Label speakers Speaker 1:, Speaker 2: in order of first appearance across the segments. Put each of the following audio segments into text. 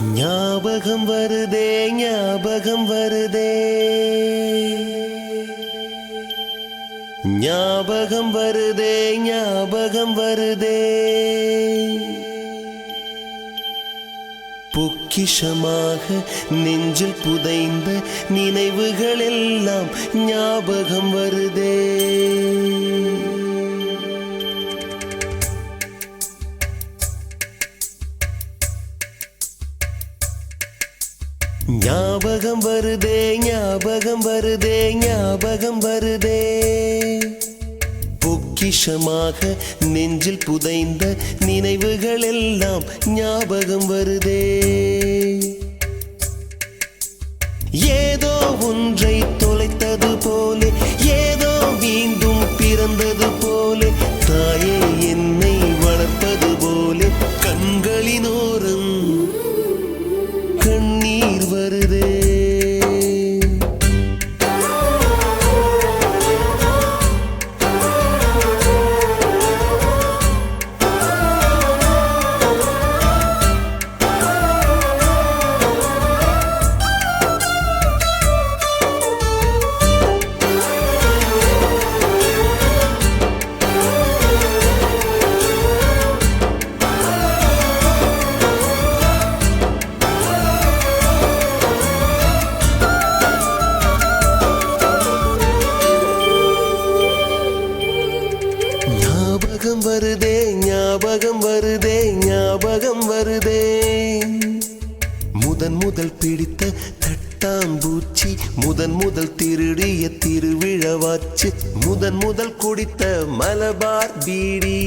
Speaker 1: ஞாபகம் வருதே ஞாபகம் வருதே ஞாபகம் வருதே ஞாபகம் வருதே பொக்கிஷமாக நெஞ்சில் புதைந்த நினைவுகள் எல்லாம் ஞாபகம் வருதே ஞாபகம் வருதே ஞாபகம் வருதே ஞாபகம் வருதே பொக்கிஷமாக நெஞ்சில் புதைந்த நினைவுகள் எல்லாம் ஞாபகம் வருதே ஏதோ ஒன்றை தொலைத்தது போலே ஏதோ மீண்டும் பிறந்தது போலே தாயே என்னை வளர்ப்பது போலே கண்களினோரம் கண்ணீர் வருதே ஞாபகம் வருதே ஞாபகம் வருதே ஞாபகம் வருதே முதல் பிடித்த தட்டாம்பூச்சி முதல் திருடிய திருவிழவாச்சு முதல் குடித்த மலபார் பீடி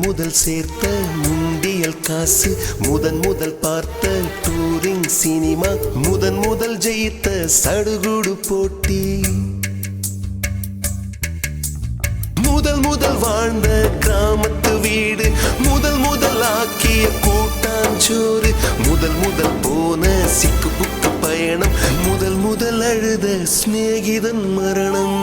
Speaker 1: முதல் சேர்த்த முண்டியல் காசு முதல் பார்த்த டூரிங் சினிமா முதல் ஜெயித்த சடுகுடு போட்டி முதல் வாழ்ந்த கிராமத்து வீடு முதல் ஆக்கிய கூட்டாஞ்சோறு முதல் போன சிக்கு புக்கு பயணம் முதல் அழுத சிநேகிதன் மரணம்